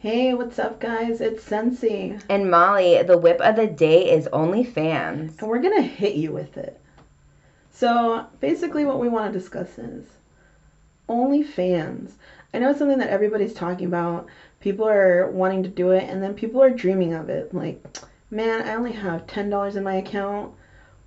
Hey, what's up, guys? It's Sensi, And Molly, the whip of the day is OnlyFans. and we're gonna hit you with it. So, basically, what we want to discuss is OnlyFans. I know it's something that everybody's talking about. People are wanting to do it, and then people are dreaming of it. Like, man, I only have $10 in my account.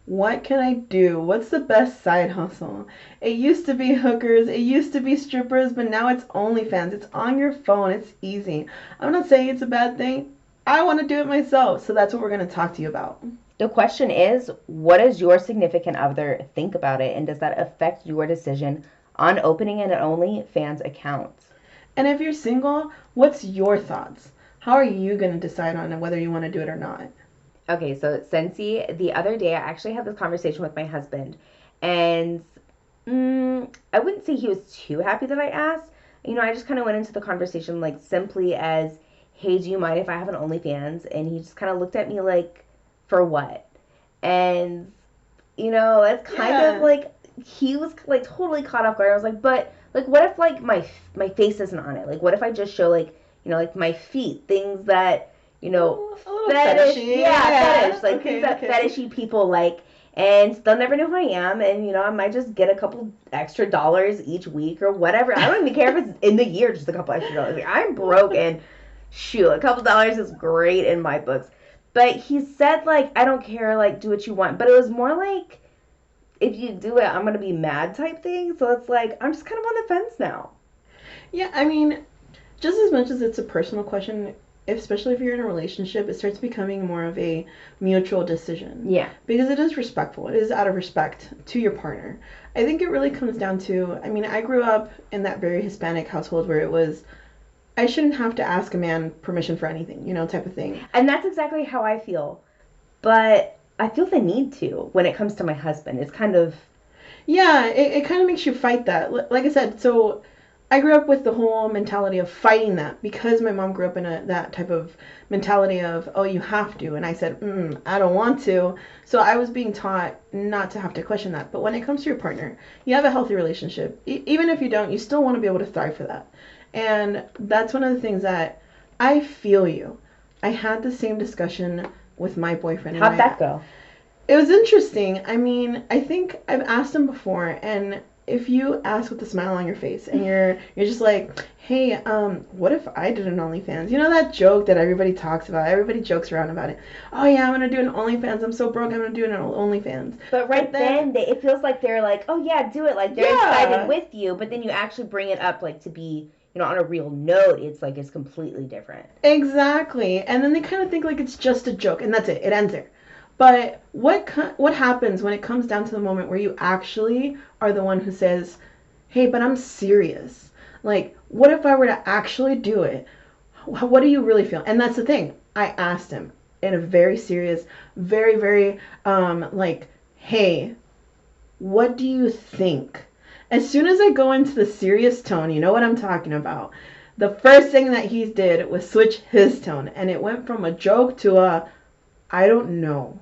What can I do? What's the best side hustle? It used to be hookers, it used to be strippers, but now it's OnlyFans. It's on your phone, it's easy. I'm not saying it's a bad thing. I want to do it myself, so that's what we're going to talk to you about. The question is, what does your significant other think about it, and does that affect your decision on opening an OnlyFans account? And if you're single, what's your thoughts? How are you going to decide on whether you want to do it or not? Okay, so Sensi, the other day I actually had this conversation with my husband, and I wouldn't say he was too happy that I asked. I just kind of went into the conversation like simply as, hey, do you mind if I have an OnlyFans? And he just kind of looked at me like, for what? And, it's kind of Yeah. like he was like totally caught off guard. I was like, but like, what if like my face isn't on it? Like, what if I just show like, like my feet, things that, you know, A little fetish, fetishy. yeah, Yeah. fetish, like things Okay, that okay. fetishy people like, and they'll never know who I am, and I might just get a couple extra dollars each week or whatever. I don't even care if it's in the year, just a couple extra dollars. Like, I'm broke, and shoot, a couple dollars is great in my books. But he said like, I don't care, like do what you want. But it was more like, if you do it, I'm gonna be mad type thing. So it's like I'm just kind of on the fence now. Yeah, I mean, just as much as it's a personal question, especially if you're in a relationship, it starts becoming more of a mutual decision Yeah. because it is respectful. It is out of respect to your partner. I think it really comes down to, I mean, I grew up in that very Hispanic household where it was, I shouldn't have to ask a man permission for anything, type of thing. And that's exactly how I feel. But I feel the need to when it comes to my husband. It's kind of, Yeah, it kind of makes you fight that. Like I said, so I grew up with the whole mentality of fighting that because my mom grew up in that type of mentality of, oh, you have to. And I said, I don't want to. So I was being taught not to have to question that. But when it comes to your partner, you have a healthy relationship. Even if you don't, you still want to be able to thrive for that. And that's one of the things that I feel you. I had the same discussion with my boyfriend when how'd that go? it was interesting. I mean, I think I've asked him before, and if you ask with a smile on your face, and you're just like, hey, what if I did an OnlyFans? You know that joke that everybody talks about? Everybody jokes around about it. Oh yeah, I'm gonna do an OnlyFans. I'm so broke. I'm gonna do an OnlyFans. But But right then, then, it feels like they're like, oh yeah, do it. Like they're excited yeah, with you. But then you actually bring it up like to be, on a real note. It's like it's completely different. exactly. And then they kind of think like it's just a joke, and that's it. It ends there. But what happens when it comes down to the moment where you actually are the one who says, "Hey, but I'm serious. Like, what if I were to actually do it? What do you really feel?" And that's the thing. I asked him in a very serious, very very like, "Hey, what do you think?" As soon as I go into the serious tone, you know what I'm talking about. The first thing that he did was switch his tone, and it went from a joke to a I don't know.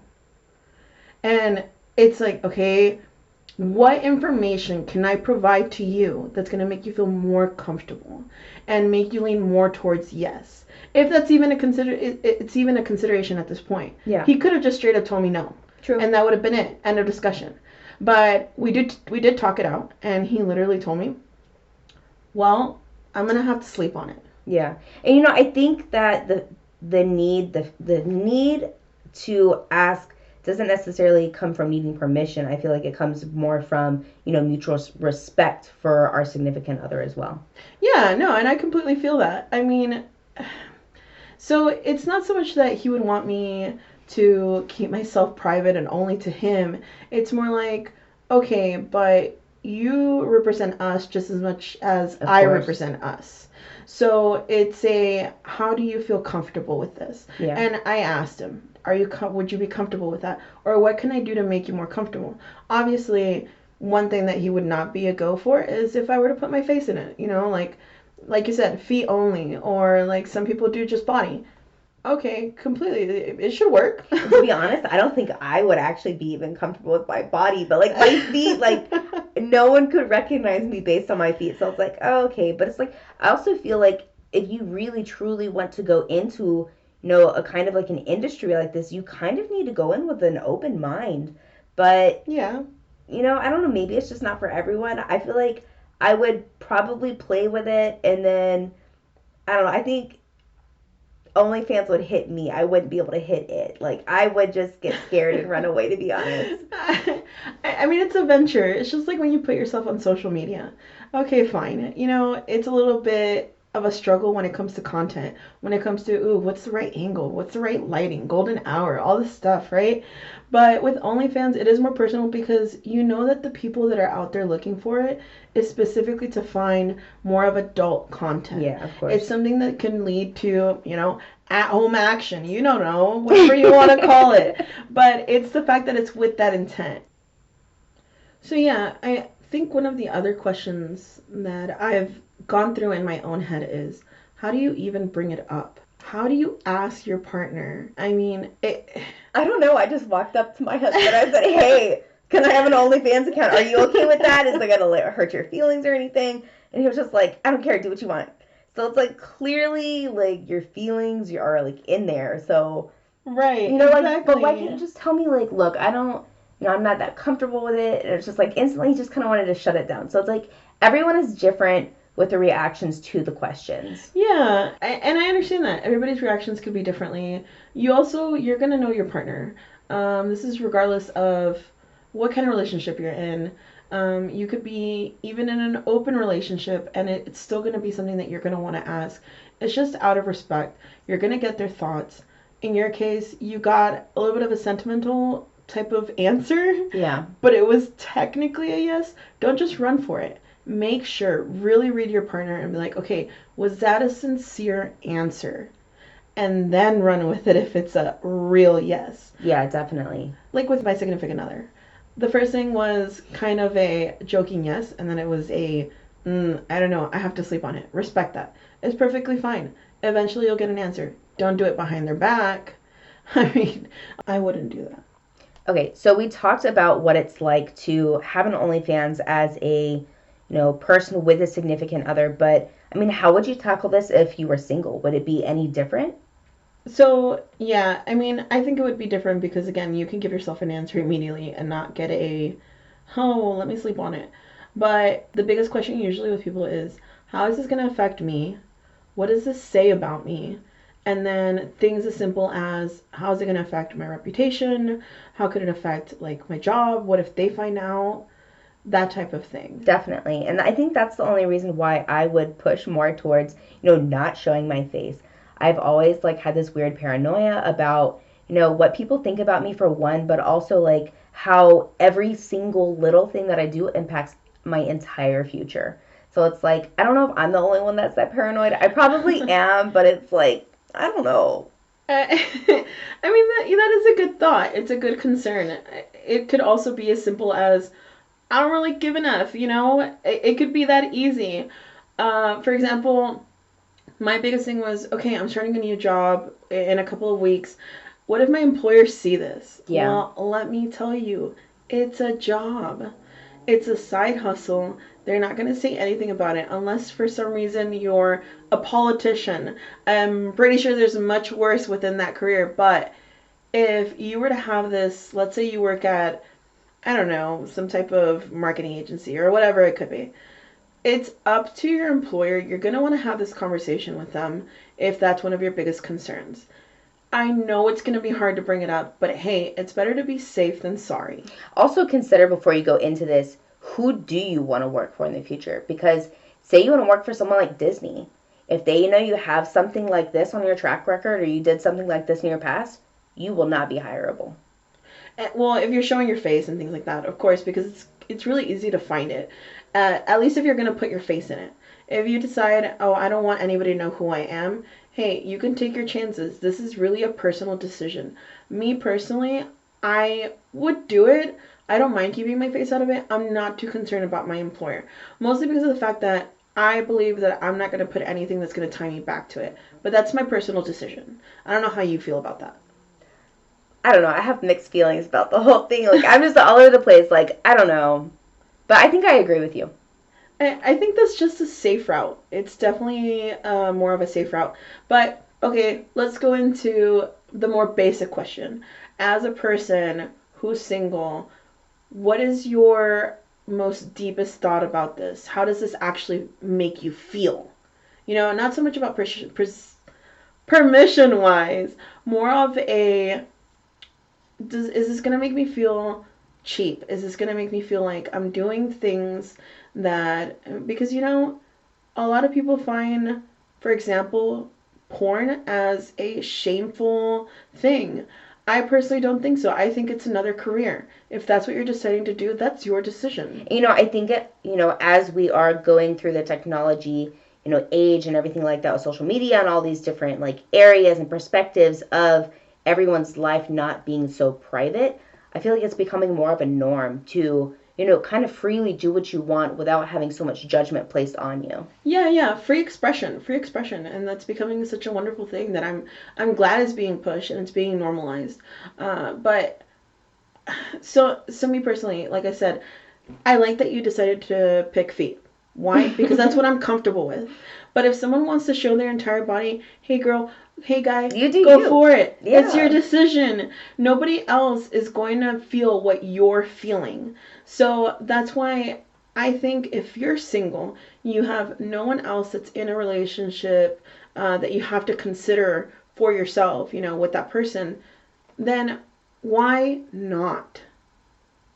And it's like, okay, what information can I provide to you that's going to make you feel more comfortable and make you lean more towards yes? If that's even it's even a consideration at this point. Yeah. He could have just straight up told me no, True. and that would have been it, end of discussion. But we did talk it out, and he literally told me, "Well, I'm gonna have to sleep on it." Yeah. And I think that the need to ask doesn't necessarily come from needing permission. I feel like it comes more from, mutual respect for our significant other as well. Yeah, no, and I completely feel that. I mean, so it's not so much that he would want me to keep myself private and only to him. It's more like, okay, but you represent us just as much as Of I course. represent us. So it's a, how do you feel comfortable with this? Yeah. And I asked him, would you be comfortable with that? Or what can I do to make you more comfortable? Obviously, one thing that he would not be a go for is if I were to put my face in it, like you said, feet only, or like some people do just body. Okay, completely. It should work. And to be honest, I don't think I would actually be even comfortable with my body, but like my feet, like no one could recognize me based on my feet. So it's like, oh, okay. But it's like, I also feel like if you really truly want to go into, you know, a kind of like an industry like this, you kind of need to go in with an open mind. But, Yeah. you know, I don't know, maybe it's just not for everyone. I feel like I would probably play with it, and then I don't know, I think OnlyFans would hit me. I wouldn't be able to hit it. Like, I would just get scared and run away, to be honest. I mean, it's a venture. It's just like when you put yourself on social media. Okay, fine. You know, it's a little bit of a struggle when it comes to content. When it comes to, ooh, what's the right angle? What's the right lighting? Golden hour, all this stuff, right? But with OnlyFans, it is more personal because you know that the people that are out there looking for it is specifically to find more of adult content. Yeah, of It's course. something that can lead to, you know, at home action. You don't know, whatever you want to call it. But it's the fact that it's with that intent. So yeah, I think one of the other questions that I've gone through in my own head is how do you even bring it up? How do you ask your partner? I mean, I don't know. I just walked up to my husband. I said, "Hey, can I have an OnlyFans account? Are you okay with that? Is it gonna hurt your feelings or anything?" And he was just like, "I don't care. Do what you want." So it's like clearly like your feelings are like in there. So right, you know, like, but why can't you exactly. just tell me like, look, I don't, you know, I'm not that comfortable with it. And it's just like instantly just kind of wanted to shut it down. So it's like everyone is different with the reactions to the questions. Yeah, and I understand that everybody's reactions could be differently. You're gonna know your partner. This is regardless of what kind of relationship you're in. You could be even in an open relationship, and it's still gonna be something that you're gonna want to ask. It's just out of respect. You're gonna get their thoughts. In your case, you got a little bit of a sentimental type of answer, Yeah, but it was technically a yes. Don't just run for it. Make sure, really read your partner and be like, okay, was that a sincere answer? And then run with it if it's a real yes. yeah, definitely. Like with my significant other. The first thing was kind of a joking yes, and then it was a, I don't know, I have to sleep on it. Respect that. It's perfectly fine. Eventually you'll get an answer. Don't do it behind their back. I mean, I wouldn't do that. Okay, so we talked about what it's like to have an OnlyFans as a, you know, person with a significant other, but I mean, how would you tackle this if you were single? Would it be any different? So, yeah, I mean, I think it would be different because, again, you can give yourself an answer immediately and not get a, oh, let me sleep on it. But the biggest question usually with people is, how is this going to affect me? What does this say about me? And then things as simple as, how is it going to affect my reputation? How could it affect, like, my job? What if they find out? That type of thing. Definitely. And I think that's the only reason why I would push more towards, you know, not showing my face. I've always like had this weird paranoia about, you know, what people think about me for one, but also like how every single little thing that I do impacts my entire future. So it's like, I don't know if I'm the only one that's that paranoid. I probably am, but it's like, I don't know. I mean, that is a good thought. It's a good concern. It could also be as simple as, I don't really give enough, you know? It could be that easy. For example, my biggest thing was, okay, I'm starting a new job in a couple of weeks. What if my employers see this? Yeah, Well, let me tell you, it's a job. It's a side hustle. They're not going to say anything about it unless for some reason you're a politician. I'm pretty sure there's much worse within that career, but if you were to have this, let's say you work at, I don't know, some type of marketing agency or whatever it could be. It's up to your employer. You're going to want to have this conversation with them if that's one of your biggest concerns. I know it's going to be hard to bring it up, but hey, it's better to be safe than sorry. also consider before you go into this, who do you want to work for in the future? Because say you want to work for someone like Disney, if they know you have something like this on your track record or you did something like this in your past, you will not be hireable. Well, if you're showing your face and things like that, of course, because it's really easy to find it. At least if you're going to put your face in it. If you decide, oh, I don't want anybody to know who I am, hey, you can take your chances. This is really a personal decision. Me personally, I would do it. I don't mind keeping my face out of it. I'm not too concerned about my employer. Mostly because of the fact that I believe that I'm not going to put anything that's going to tie me back to it. But that's my personal decision. I don't know how you feel about that. I don't know. I have mixed feelings about the whole thing. Like, I'm just all over the place. Like, I don't know. But I think I agree with you. I think that's just a safe route. It's definitely more of a safe route. But okay, let's go into the more basic question. As a person who's single, what is your most deepest thought about this? How does this actually make you feel? Not so much about permission wise, more of a is this gonna make me feel cheap? Is this gonna make me feel like I'm doing things that because a lot of people find, for example, porn as a shameful thing. I personally don't think so. I think it's another career. If that's what you're deciding to do, that's your decision. I think as we are going through the technology, age and everything like that with social media and all these different like areas and perspectives of everyone's life not being so private, I feel like it's becoming more of a norm to, kind of freely do what you want without having so much judgment placed on you. Yeah, yeah, free expression, and that's becoming such a wonderful thing that I'm glad is being pushed and it's being normalized. But so me personally, like I said, I like that you decided to pick feet. Why? Because that's what I'm comfortable with. But if someone wants to show their entire body, hey girl, hey guy, You do go you. for it. Yeah. It's your decision. Nobody else is going to feel what you're feeling. So that's why I think if you're single, you have no one else that's in a relationship that you have to consider for yourself, with that person, then why not?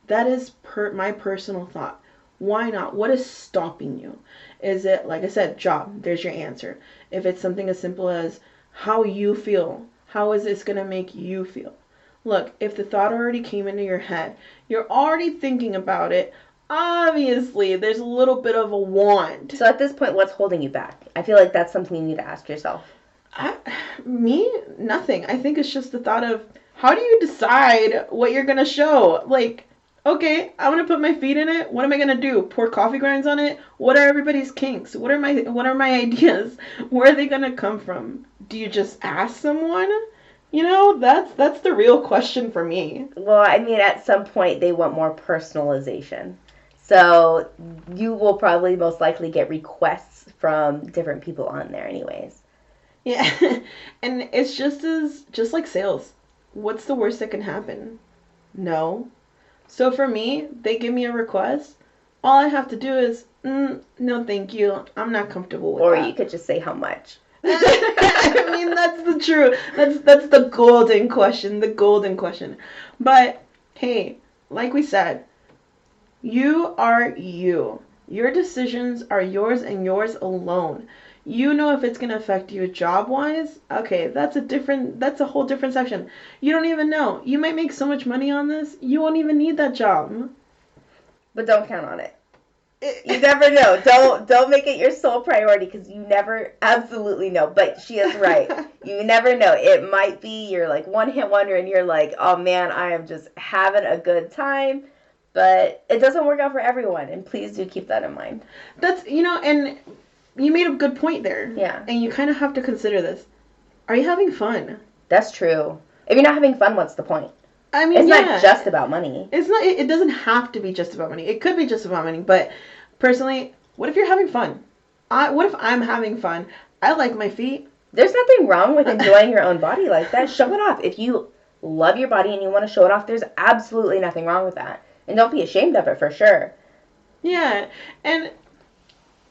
That is my personal thought. Why not? What is stopping you? Is it, like I said, job? There's your answer. If it's something as simple as how you feel, how is this going to make you feel? Look, if the thought already came into your head, you're already thinking about it, obviously there's a little bit of a want. So at this point, what's holding you back? I feel like that's something you need to ask yourself. Me, nothing. I think it's just the thought of how do you decide what you're going to show? Like, okay, I want to put my feet in it. What am I gonna do? Pour coffee grinds on it? What are everybody's kinks? What are my ideas? Where are they gonna come from? Do you just ask someone? That's the real question for me. Well, I mean, at some point, they want more personalization. So you will probably most likely get requests from different people on there, anyways. Yeah, and it's just like sales. What's the worst that can happen? No. So for me, they give me a request. All I have to do is, no, thank you. I'm not comfortable with Or that. you could just say how much. I mean, that's the truth. That's the golden question. The golden question. But hey, like we said, you are you. Your decisions are yours and yours alone. You know if it's going to affect you job wise. Okay, that's a whole different section. You don't even know. You might make so much money on this, you won't even need that job. But don't count on it. You never know. Don't make it your sole priority because you never absolutely know. But she is right. You never know. It might be your like one hit wonder and you're like, oh man, I am just having a good time. But it doesn't work out for everyone, and please do keep that in mind. That's and you made a good point there. Yeah. And you kind of have to consider this. Are you having fun? That's true. If you're not having fun, what's the point? I mean, it's yeah, not just about money. It's not. It doesn't have to be just about money. It could be just about money. But personally, what if you're having fun? What if I'm having fun? I like my feet. There's nothing wrong with enjoying your own body like that. Show it off. If you love your body and you want to show it off, there's absolutely nothing wrong with that. And don't be ashamed of it for sure. Yeah, and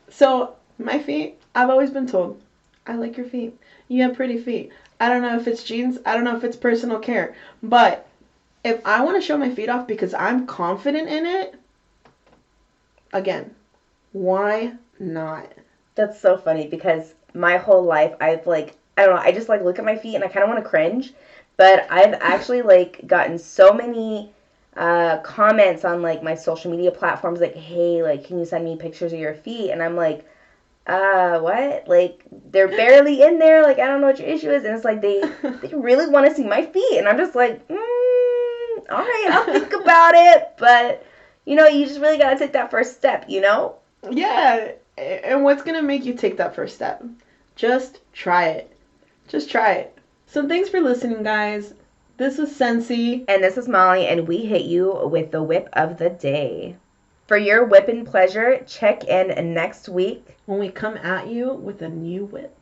so my feet, I've always been told, I like your feet. You have pretty feet. I don't know if it's genes. I don't know if it's personal care. But if I want to show my feet off because I'm confident in it, again, why not? That's so funny because my whole life I've like, I don't know, I just like look at my feet and I kind of want to cringe. But I've actually like gotten so many comments on like my social media platforms like, hey, like, can you send me pictures of your feet? And I'm like, what? Like, they're barely in there. Like, I don't know what your issue is. And it's like, they really want to see my feet. And I'm just like, all right, I'll think about it. But, you just really got to take that first step, Yeah. And what's going to make you take that first step? Just try it. Just try it. So thanks for listening, guys. This was Sensi. And this is Molly, and we hit you with the whip of the day. For your whipping pleasure, check in next week when we come at you with a new whip.